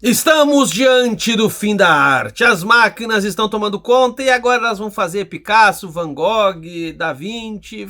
Estamos diante do fim da arte. As máquinas estão tomando conta e agora elas vão fazer Picasso, Van Gogh, Da Vinci.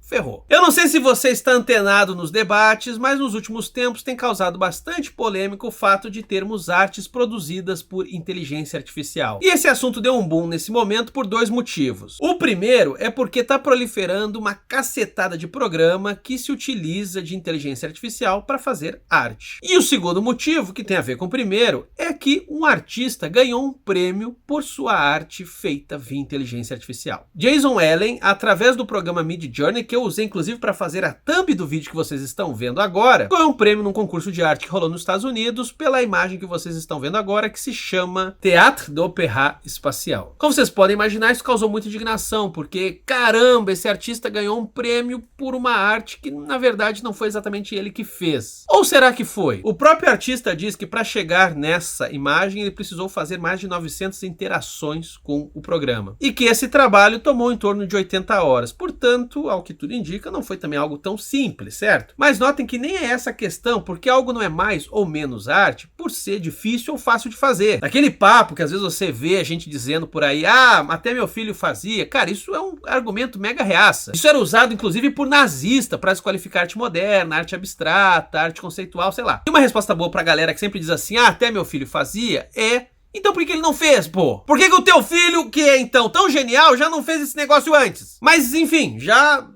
Ferrou. Eu não sei se você está antenado nos debates, mas nos últimos tempos tem causado bastante polêmica o fato de termos artes produzidas por inteligência artificial. E esse assunto deu um boom nesse momento por dois motivos. O primeiro é porque está proliferando uma cacetada de programa que se utiliza de inteligência artificial para fazer arte. E o segundo motivo, que tem a ver com o primeiro, é que um artista ganhou um prêmio por sua arte feita via inteligência artificial. Jason Allen, através do programa Midjourney, que eu usei inclusive para fazer a thumb do vídeo que vocês estão vendo agora, ganhou um prêmio num concurso de arte que rolou nos Estados Unidos pela imagem que vocês estão vendo agora, que se chama Théâtre d'Opéra Espacial. Como vocês podem imaginar, isso causou muita indignação, porque caramba, esse artista ganhou um prêmio por uma arte que na verdade não foi exatamente ele que fez. Ou será que foi? O próprio artista diz que para chegar nessa imagem ele precisou fazer mais de 900 interações com o programa. E que esse trabalho tomou em torno de 80 horas. Portanto, ao que tudo indica, não foi também algo tão simples, certo? Mas notem que nem é essa a questão, porque algo não é mais ou menos arte por ser difícil ou fácil de fazer. Aquele papo que às vezes você vê a gente dizendo por aí, até meu filho fazia. Cara, isso é um argumento mega reaça. Isso era usado inclusive por nazista para desqualificar arte moderna, arte abstrata, arte conceitual, sei lá. E uma resposta boa pra galera que sempre diz assim, até meu filho fazia, então por que ele não fez, pô? Por que o teu filho, que é então tão genial, já não fez esse negócio antes? Mas enfim, já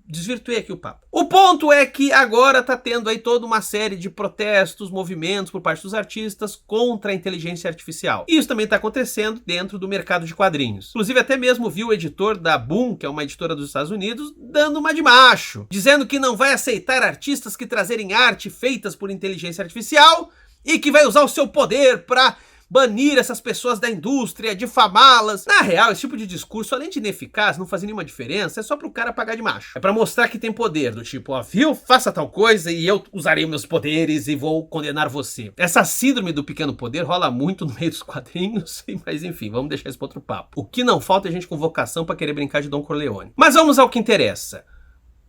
desvirtuei aqui o papo. O ponto é que agora tá tendo aí toda uma série de protestos, movimentos por parte dos artistas contra a inteligência artificial. E isso também tá acontecendo dentro do mercado de quadrinhos. Inclusive até mesmo vi o editor da Boom, que é uma editora dos Estados Unidos, dando uma de macho, dizendo que não vai aceitar artistas que trazerem arte feitas por inteligência artificial e que vai usar o seu poder pra banir essas pessoas da indústria, difamá-las. Na real, esse tipo de discurso, além de ineficaz, não faz nenhuma diferença, é só pro cara pagar de macho. É pra mostrar que tem poder, do tipo, ó, viu? Faça tal coisa e eu usarei meus poderes e vou condenar você. Essa síndrome do pequeno poder rola muito no meio dos quadrinhos, mas enfim, vamos deixar isso pra outro papo. O que não falta é gente com vocação pra querer brincar de Don Corleone. Mas vamos ao que interessa.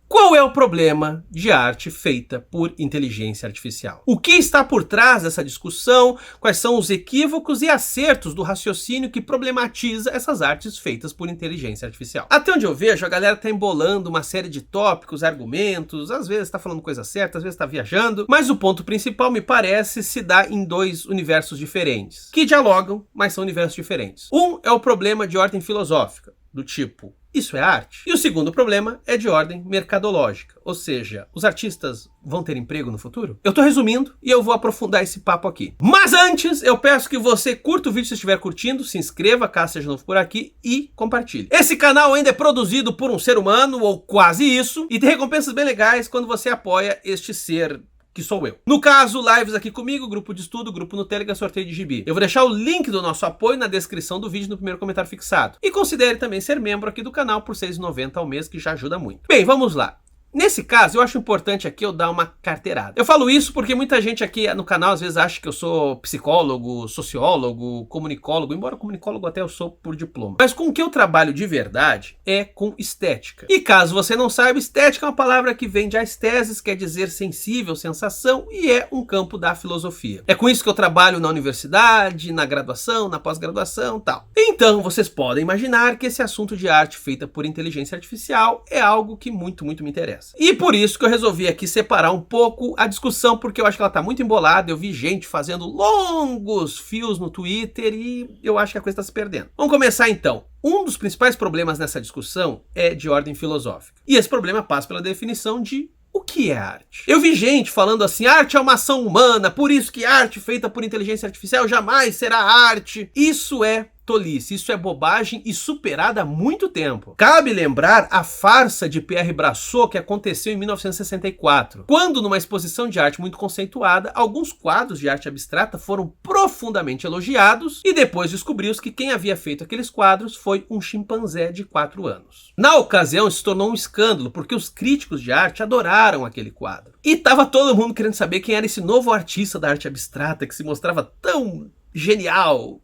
Qual é o problema de arte feita por inteligência artificial? O que está por trás dessa discussão? Quais são os equívocos e acertos do raciocínio que problematiza essas artes feitas por inteligência artificial? Até onde eu vejo, a galera está embolando uma série de tópicos, argumentos, às vezes está falando coisa certa, às vezes está viajando, mas o ponto principal, me parece, se dá em dois universos diferentes, que dialogam, mas são universos diferentes. Um é o problema de ordem filosófica, do tipo, isso é arte? E o segundo problema é de ordem mercadológica, ou seja, os artistas vão ter emprego no futuro? Eu tô resumindo e eu vou aprofundar esse papo aqui. Mas antes, eu peço que você curta o vídeo se estiver curtindo, se inscreva caso seja novo por aqui e compartilhe. Esse canal ainda é produzido por um ser humano, ou quase isso, e tem recompensas bem legais quando você apoia este ser que sou eu. No caso, lives aqui comigo, grupo de estudo, grupo no Telegram, sorteio de gibi. Eu vou deixar o link do nosso apoio na descrição do vídeo no primeiro comentário fixado. E considere também ser membro aqui do canal por R$ 6,90 ao mês, que já ajuda muito. Bem, vamos lá. Nesse caso, eu acho importante aqui eu dar uma carteirada. Eu falo isso porque muita gente aqui no canal às vezes acha que eu sou psicólogo, sociólogo, comunicólogo, embora comunicólogo até eu sou por diploma. Mas com o que eu trabalho de verdade é com estética. E caso você não saiba, estética é uma palavra que vem de aesthesis, quer dizer sensível, sensação, e é um campo da filosofia. É com isso que eu trabalho na universidade, na graduação, na pós-graduação e tal. Então, vocês podem imaginar que esse assunto de arte feita por inteligência artificial é algo que muito me interessa. E por isso que eu resolvi aqui separar um pouco a discussão, porque eu acho que ela tá muito embolada, eu vi gente fazendo longos fios no Twitter e eu acho que a coisa tá se perdendo. Vamos começar então. Um dos principais problemas nessa discussão é de ordem filosófica. E esse problema passa pela definição de o que é arte. Eu vi gente falando assim, arte é uma ação humana, por isso que arte feita por inteligência artificial jamais será arte. Isso é tolice, isso é bobagem e superada há muito tempo. Cabe lembrar a farsa de Pierre Brassot que aconteceu em 1964, quando numa exposição de arte muito conceituada, alguns quadros de arte abstrata foram profundamente elogiados e depois descobriu-se que quem havia feito aqueles quadros foi um chimpanzé de 4 anos. Na ocasião, isso se tornou um escândalo, porque os críticos de arte adoraram aquele quadro. E tava todo mundo querendo saber quem era esse novo artista da arte abstrata que se mostrava tão genial.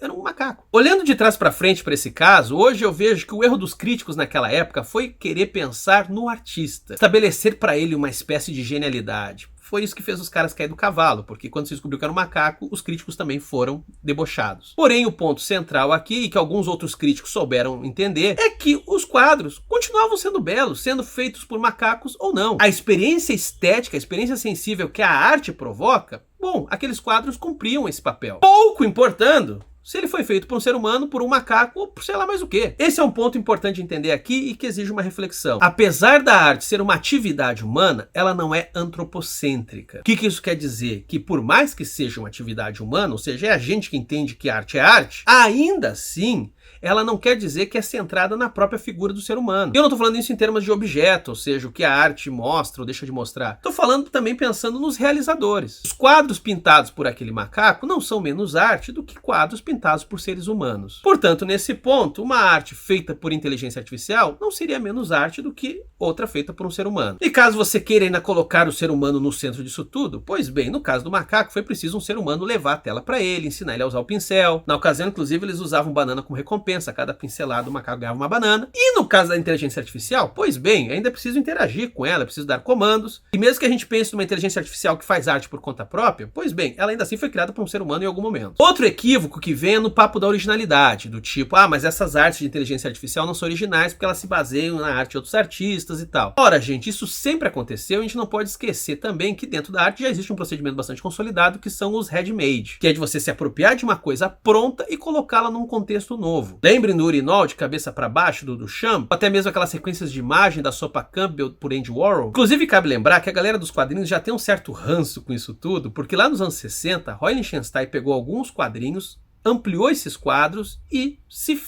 Era um macaco. Olhando de trás para frente para esse caso, hoje eu vejo que o erro dos críticos naquela época foi querer pensar no artista, estabelecer para ele uma espécie de genialidade, foi isso que fez os caras cair do cavalo, porque quando se descobriu que era um macaco, os críticos também foram debochados. Porém, o ponto central aqui, e que alguns outros críticos souberam entender, é que os quadros continuavam sendo belos, sendo feitos por macacos ou não. A experiência estética, a experiência sensível que a arte provoca, bom, aqueles quadros cumpriam esse papel. Pouco importando se ele foi feito por um ser humano, por um macaco ou por sei lá mais o quê. Esse é um ponto importante de entender aqui e que exige uma reflexão. Apesar da arte ser uma atividade humana, ela não é antropocêntrica. O que isso quer dizer? Que por mais que seja uma atividade humana, ou seja, é a gente que entende que arte é arte, ainda assim, ela não quer dizer que é centrada na própria figura do ser humano. E eu não estou falando isso em termos de objeto, ou seja, o que a arte mostra ou deixa de mostrar. Estou falando também pensando nos realizadores. Os quadros pintados por aquele macaco não são menos arte do que quadros pintados por seres humanos. Portanto, nesse ponto, uma arte feita por inteligência artificial não seria menos arte do que outra feita por um ser humano. E caso você queira ainda colocar o ser humano no centro disso tudo, pois bem, no caso do macaco, foi preciso um ser humano levar a tela para ele, ensinar ele a usar o pincel. Na ocasião, inclusive, eles usavam banana como recompensa. A cada pincelada o macaco ganhava uma banana. E no caso da inteligência artificial, pois bem, ainda é preciso interagir com ela, é preciso dar comandos. E mesmo que a gente pense numa inteligência artificial que faz arte por conta própria, pois bem, ela ainda assim foi criada por um ser humano em algum momento. Outro equívoco que vem é no papo da originalidade, do tipo, mas essas artes de inteligência artificial não são originais porque elas se baseiam na arte de outros artistas e tal. Ora, gente, isso sempre aconteceu e a gente não pode esquecer também que dentro da arte já existe um procedimento bastante consolidado que são os handmade, que é de você se apropriar de uma coisa pronta e colocá-la num contexto novo. Lembrem do urinol de cabeça para baixo do Duchamp, até mesmo aquelas sequências de imagem da sopa Campbell por Andy Warhol. Inclusive, cabe lembrar que a galera dos quadrinhos já tem um certo ranço com isso tudo, porque lá nos anos 60, Roy Lichtenstein pegou alguns quadrinhos, ampliou esses quadros e se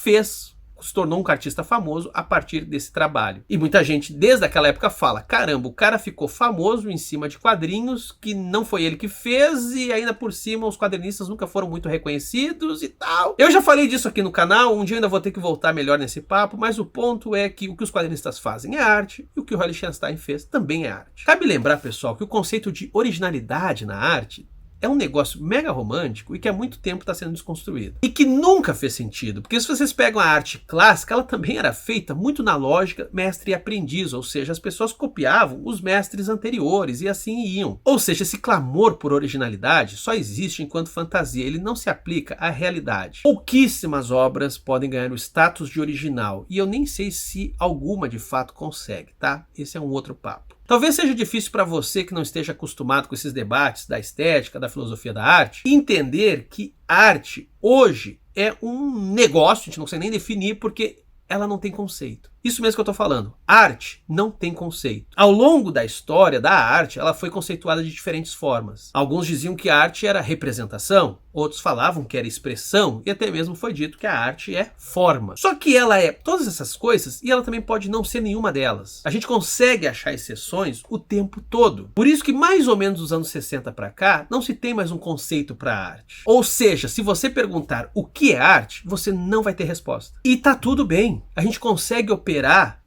tornou um artista famoso a partir desse trabalho. E muita gente desde aquela época fala, caramba, o cara ficou famoso em cima de quadrinhos que não foi ele que fez e ainda por cima os quadrinistas nunca foram muito reconhecidos e tal. Eu já falei disso aqui no canal, um dia ainda vou ter que voltar melhor nesse papo, mas o ponto é que o que os quadrinistas fazem é arte e o que o Roy Lichtenstein fez também é arte. Cabe lembrar, pessoal, que o conceito de originalidade na arte é um negócio mega romântico e que há muito tempo está sendo desconstruído. E que nunca fez sentido, porque se vocês pegam a arte clássica, ela também era feita muito na lógica mestre e aprendiz, ou seja, as pessoas copiavam os mestres anteriores e assim iam. Ou seja, esse clamor por originalidade só existe enquanto fantasia, ele não se aplica à realidade. Pouquíssimas obras podem ganhar o status de original, e eu nem sei se alguma de fato consegue, tá? Esse é um outro papo. Talvez seja difícil para você que não esteja acostumado com esses debates da estética, da filosofia da arte, entender que arte hoje é um negócio, a gente não consegue nem definir porque ela não tem conceito. Isso mesmo que eu estou falando. Arte não tem conceito. Ao longo da história da arte, ela foi conceituada de diferentes formas. Alguns diziam que a arte era representação, outros falavam que era expressão, e até mesmo foi dito que a arte é forma. Só que ela é todas essas coisas e ela também pode não ser nenhuma delas. A gente consegue achar exceções o tempo todo. Por isso que mais ou menos dos anos 60 para cá, não se tem mais um conceito para a arte. Ou seja, se você perguntar o que é arte, você não vai ter resposta. E tá tudo bem. A gente consegue operar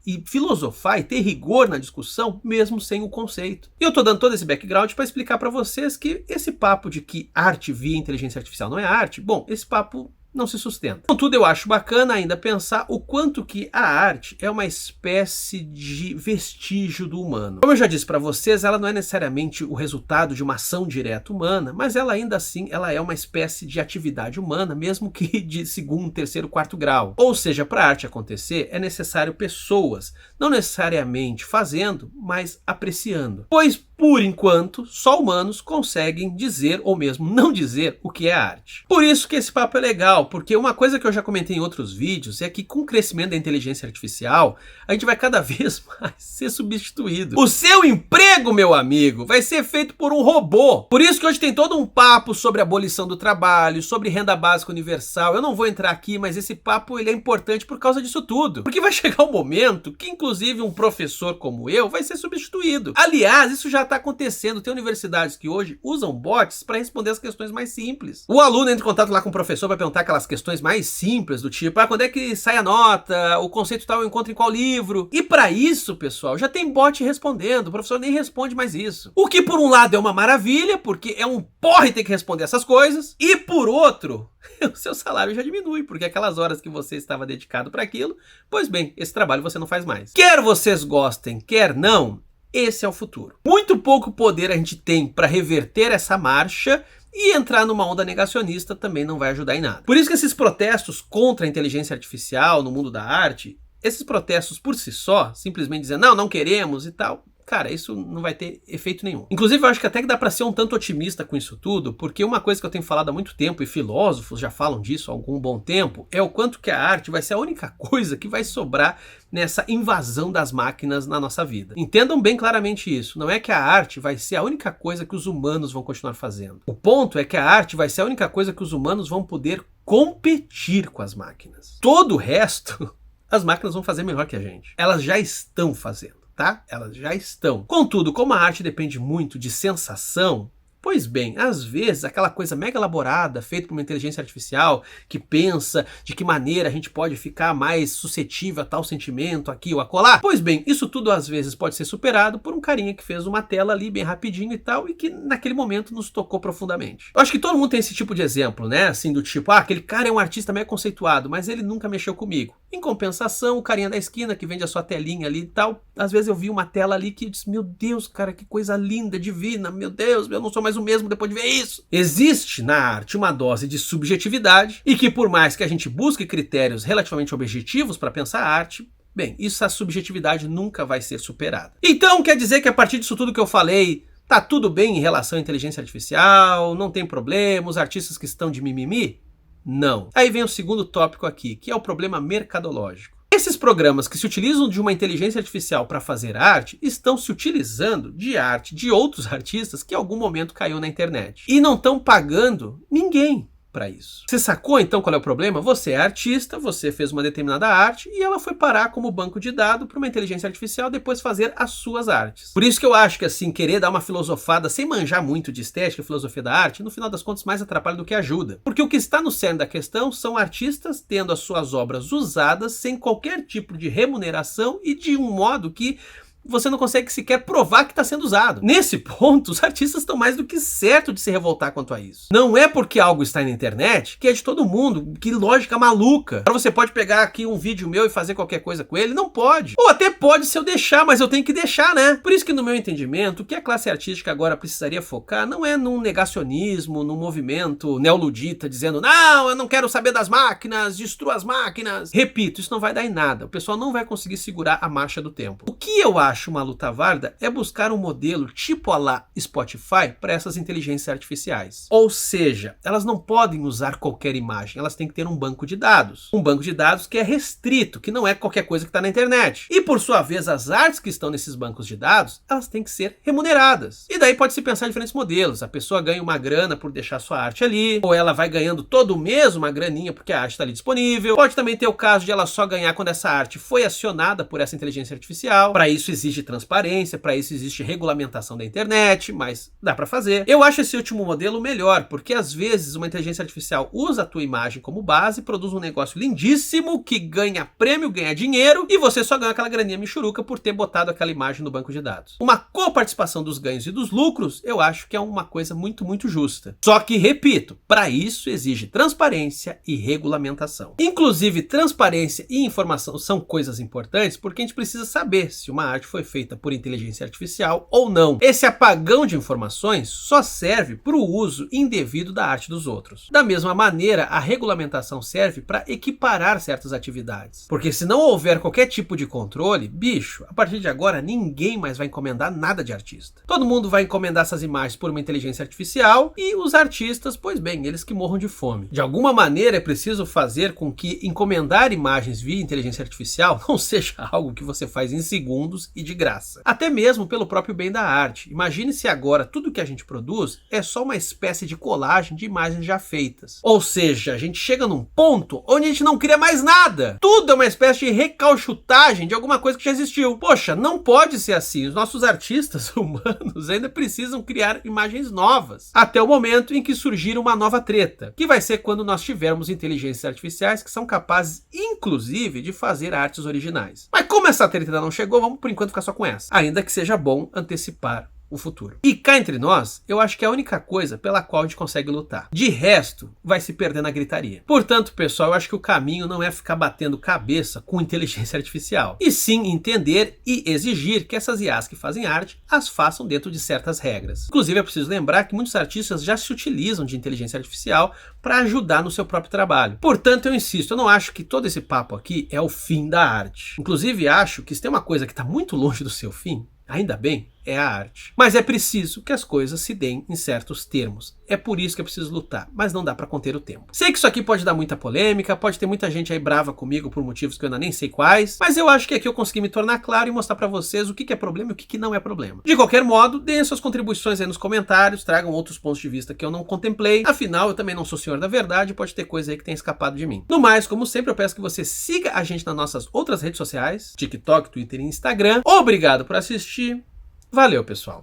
e filosofar e ter rigor na discussão mesmo sem o conceito. E eu estou dando todo esse background para explicar para vocês que esse papo de que arte via inteligência artificial não é arte, bom, esse papo não se sustenta. Contudo, eu acho bacana ainda pensar o quanto que a arte é uma espécie de vestígio do humano. Como eu já disse para vocês, ela não é necessariamente o resultado de uma ação direta humana, mas ela ainda assim ela é uma espécie de atividade humana, mesmo que de segundo, terceiro, quarto grau. Ou seja, para a arte acontecer, é necessário pessoas, não necessariamente fazendo, mas apreciando. Pois, por enquanto, só humanos conseguem dizer ou mesmo não dizer o que é arte. Por isso que esse papo é legal, porque uma coisa que eu já comentei em outros vídeos é que com o crescimento da inteligência artificial, a gente vai cada vez mais ser substituído. O seu emprego, meu amigo, vai ser feito por um robô. Por isso que hoje tem todo um papo sobre a abolição do trabalho, sobre renda básica universal. Eu não vou entrar aqui, mas esse papo ele é importante por causa disso tudo. Porque vai chegar um momento que inclusive um professor como eu vai ser substituído. Aliás, isso já está acontecendo. Tem universidades que hoje usam bots para responder as questões mais simples. O aluno entra em contato lá com o professor para perguntar aquelas questões mais simples do tipo, quando é que sai a nota, o conceito tal eu encontro em qual livro. E para isso, pessoal, já tem bot respondendo. O professor nem responde mais isso. O que por um lado é uma maravilha, porque é um porre ter que responder essas coisas, e por outro, o seu salário já diminui, porque aquelas horas que você estava dedicado para aquilo, pois bem, esse trabalho você não faz mais. Quer vocês gostem, quer não, Esse é o futuro. Muito pouco poder a gente tem para reverter essa marcha, e entrar numa onda negacionista também não vai ajudar em nada. Por isso que esses protestos contra a inteligência artificial no mundo da arte, esses protestos por si só, simplesmente dizendo não queremos e tal, cara, isso não vai ter efeito nenhum. Inclusive, eu acho que até que dá para ser um tanto otimista com isso tudo, porque uma coisa que eu tenho falado há muito tempo, e filósofos já falam disso há algum bom tempo, é o quanto que a arte vai ser a única coisa que vai sobrar nessa invasão das máquinas na nossa vida. Entendam bem claramente isso. Não é que a arte vai ser a única coisa que os humanos vão continuar fazendo. O ponto é que a arte vai ser a única coisa que os humanos vão poder competir com as máquinas. Todo o resto, as máquinas vão fazer melhor que a gente. Elas já estão fazendo. Tá? Elas já estão. Contudo, como a arte depende muito de sensação, pois bem, às vezes aquela coisa mega elaborada, feita por uma inteligência artificial, que pensa de que maneira a gente pode ficar mais suscetível a tal sentimento aqui ou acolá, pois bem, isso tudo às vezes pode ser superado por um carinha que fez uma tela ali bem rapidinho e tal, e que naquele momento nos tocou profundamente. Eu acho que todo mundo tem esse tipo de exemplo, né? Assim, do tipo, aquele cara é um artista mega conceituado, mas ele nunca mexeu comigo. Em compensação, o carinha da esquina que vende a sua telinha ali e tal, às vezes eu vi uma tela ali que eu disse, meu Deus, cara, que coisa linda, divina, meu Deus, eu não sou mais o mesmo depois de ver isso. Existe na arte uma dose de subjetividade e que por mais que a gente busque critérios relativamente objetivos para pensar a arte, bem, essa subjetividade nunca vai ser superada. Então quer dizer que a partir disso tudo que eu falei, tá tudo bem em relação à inteligência artificial, não tem problema, os artistas que estão de mimimi? Não. Aí vem o segundo tópico aqui, que é o problema mercadológico. Esses programas que se utilizam de uma inteligência artificial para fazer arte, estão se utilizando de arte de outros artistas que em algum momento caiu na internet. E não estão pagando ninguém para isso. Você sacou então qual é o problema? Você é artista, você fez uma determinada arte e ela foi parar como banco de dados para uma inteligência artificial depois fazer as suas artes. Por isso que eu acho que assim, querer dar uma filosofada sem manjar muito de estética e filosofia da arte, no final das contas mais atrapalha do que ajuda. Porque o que está no cerne da questão são artistas tendo as suas obras usadas sem qualquer tipo de remuneração e de um modo que você não consegue sequer provar que está sendo usado. Nesse ponto, os artistas estão mais do que certos de se revoltar quanto a isso. Não é porque algo está na internet que é de todo mundo. Que lógica maluca. Você pode pegar aqui um vídeo meu e fazer qualquer coisa com ele? Não pode. Ou até pode se eu deixar, mas eu tenho que deixar, né? Por isso que no meu entendimento, o que a classe artística agora precisaria focar não é num negacionismo, num movimento neoludita dizendo não, eu não quero saber das máquinas, destrua as máquinas. Repito, isso não vai dar em nada. O pessoal não vai conseguir segurar a marcha do tempo. O que eu acho uma luta válida é buscar um modelo tipo a lá Spotify para essas inteligências artificiais. Ou seja, elas não podem usar qualquer imagem, elas têm que ter um banco de dados. Um banco de dados que é restrito, que não é qualquer coisa que está na internet. E por sua vez, as artes que estão nesses bancos de dados, elas têm que ser remuneradas. E daí pode se pensar em diferentes modelos. A pessoa ganha uma grana por deixar sua arte ali, ou ela vai ganhando todo mês uma graninha porque a arte está ali disponível. Pode também ter o caso de ela só ganhar quando essa arte foi acionada por essa inteligência artificial. Para isso existe transparência, para isso existe regulamentação da internet, mas dá para fazer. Eu acho esse último modelo melhor, porque às vezes uma inteligência artificial usa a tua imagem como base, produz um negócio lindíssimo, que ganha prêmio, ganha dinheiro, e você só ganha aquela graninha michuruca por ter botado aquela imagem no banco de dados. Uma coparticipação dos ganhos e dos lucros, eu acho que é uma coisa muito, muito justa. Só que, repito, para isso exige transparência e regulamentação. Inclusive, transparência e informação são coisas importantes, porque a gente precisa saber se uma arte foi feita por inteligência artificial ou não. Esse apagão de informações só serve para o uso indevido da arte dos outros. Da mesma maneira, a regulamentação serve para equiparar certas atividades. Porque se não houver qualquer tipo de controle, bicho, a partir de agora ninguém mais vai encomendar nada de artista. Todo mundo vai encomendar essas imagens por uma inteligência artificial e os artistas, pois bem, eles que morram de fome. De alguma maneira é preciso fazer com que encomendar imagens via inteligência artificial não seja algo que você faz em segundos e de graça. Até mesmo pelo próprio bem da arte. Imagine se agora tudo que a gente produz é só uma espécie de colagem de imagens já feitas. Ou seja, a gente chega num ponto onde a gente não cria mais nada. Tudo é uma espécie de recalchutagem de alguma coisa que já existiu. Poxa, não pode ser assim. Os nossos artistas humanos ainda precisam criar imagens novas. Até o momento em que surgir uma nova treta, que vai ser quando nós tivermos inteligências artificiais que são capazes, inclusive, de fazer artes originais. Mas como essa treta ainda não chegou, vamos por enquanto ficar só com essa. Ainda que seja bom antecipar o futuro. E cá entre nós, eu acho que é a única coisa pela qual a gente consegue lutar. De resto, vai se perder na gritaria. Portanto, pessoal, eu acho que o caminho não é ficar batendo cabeça com inteligência artificial, e sim entender e exigir que essas IAs que fazem arte as façam dentro de certas regras. Inclusive, é preciso lembrar que muitos artistas já se utilizam de inteligência artificial para ajudar no seu próprio trabalho. Portanto, eu insisto, eu não acho que todo esse papo aqui é o fim da arte. Inclusive, acho que se tem uma coisa que está muito longe do seu fim, ainda bem, é a arte. Mas é preciso que as coisas se deem em certos termos. É por isso que é preciso lutar, mas não dá para conter o tempo. Sei que isso aqui pode dar muita polêmica, pode ter muita gente aí brava comigo por motivos que eu ainda nem sei quais, mas eu acho que aqui eu consegui me tornar claro e mostrar para vocês o que é problema e o que não é problema. De qualquer modo, deem suas contribuições aí nos comentários, tragam outros pontos de vista que eu não contemplei. Afinal, eu também não sou senhor da verdade, pode ter coisa aí que tem escapado de mim. No mais, como sempre, eu peço que você siga a gente nas nossas outras redes sociais, TikTok, Twitter e Instagram. Obrigado por assistir. Valeu, pessoal!